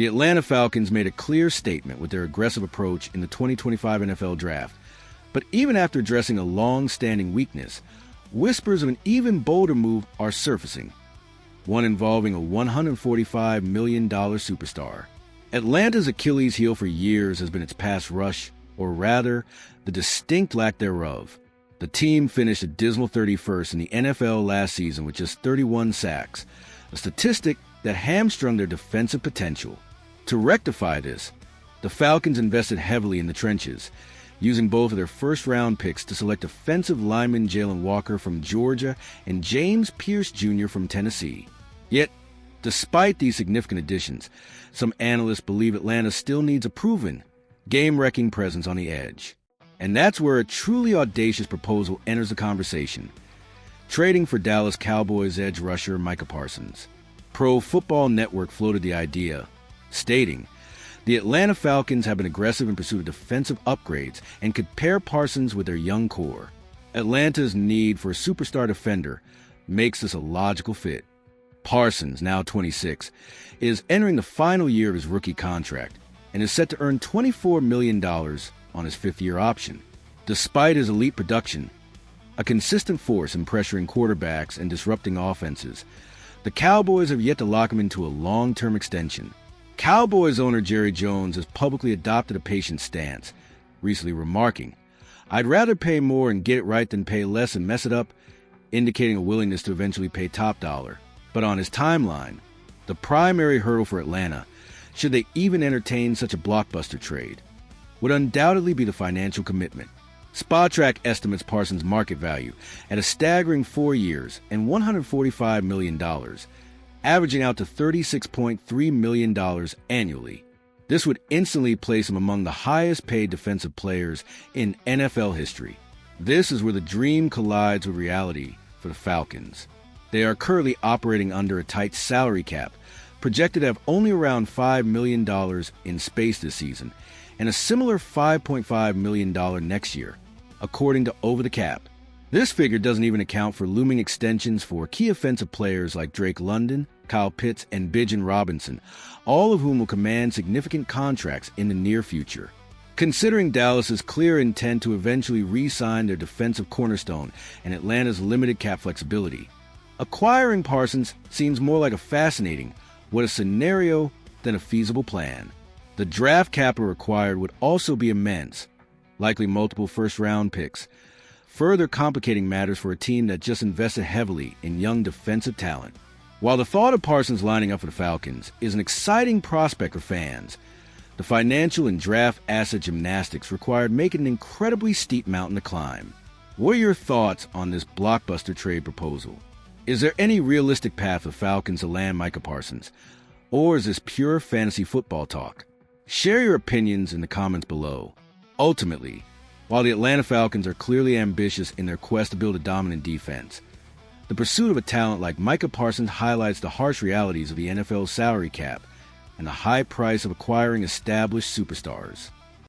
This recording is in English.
The Atlanta Falcons made a clear statement with their aggressive approach in the 2025 NFL Draft. But even after addressing a long-standing weakness, whispers of an even bolder move are surfacing, one involving a $145 million superstar. Atlanta's Achilles heel for years has been its pass rush, or rather, the distinct lack thereof. The team finished a dismal 31st in the NFL last season with just 31 sacks, a statistic that hamstrung their defensive potential. To rectify this, the Falcons invested heavily in the trenches, using both of their first-round picks to select offensive lineman Jalen Walker from Georgia and James Pierce Jr. from Tennessee. Yet, despite these significant additions, some analysts believe Atlanta still needs a proven, game-wrecking presence on the edge. And that's where a truly audacious proposal enters the conversation: trading for Dallas Cowboys edge rusher Micah Parsons. Pro Football Network floated the idea, stating, "The Atlanta Falcons have been aggressive in pursuit of defensive upgrades and could pair Parsons with their young core. Atlanta's need for a superstar defender makes this a logical fit." Parsons, now 26, is entering the final year of his rookie contract and is set to earn $24 million on his fifth-year option. Despite his elite production, a consistent force in pressuring quarterbacks and disrupting offenses, the Cowboys have yet to lock him into a long-term extension. Cowboys owner Jerry Jones has publicly adopted a patient stance, recently remarking, "I'd rather pay more and get it right than pay less and mess it up," indicating a willingness to eventually pay top dollar. But on his timeline, the primary hurdle for Atlanta, should they even entertain such a blockbuster trade, would undoubtedly be the financial commitment. Spotrac estimates Parsons' market value at a staggering 4 years and $145 million, averaging out to $36.3 million annually. This would instantly place him among the highest-paid defensive players in NFL history. This is where the dream collides with reality for the Falcons. They are currently operating under a tight salary cap, projected to have only around $5 million in space this season, and a similar $5.5 million next year, according to Over the Cap. This figure doesn't even account for looming extensions for key offensive players like Drake London, Kyle Pitts, and Bijan Robinson, all of whom will command significant contracts in the near future. Considering Dallas's clear intent to eventually re-sign their defensive cornerstone and Atlanta's limited cap flexibility, acquiring Parsons seems more like a fascinating, what a scenario, than a feasible plan. The draft capital required would also be immense, likely multiple first-round picks, further complicating matters for a team that just invested heavily in young defensive talent. While the thought of Parsons lining up for the Falcons is an exciting prospect for fans, the financial and draft asset gymnastics required make it an incredibly steep mountain to climb. What are your thoughts on this blockbuster trade proposal? Is there any realistic path for Falcons to land Micah Parsons, or is this pure fantasy football talk? Share your opinions in the comments below. Ultimately, while the Atlanta Falcons are clearly ambitious in their quest to build a dominant defense, the pursuit of a talent like Micah Parsons highlights the harsh realities of the NFL's salary cap and the high price of acquiring established superstars.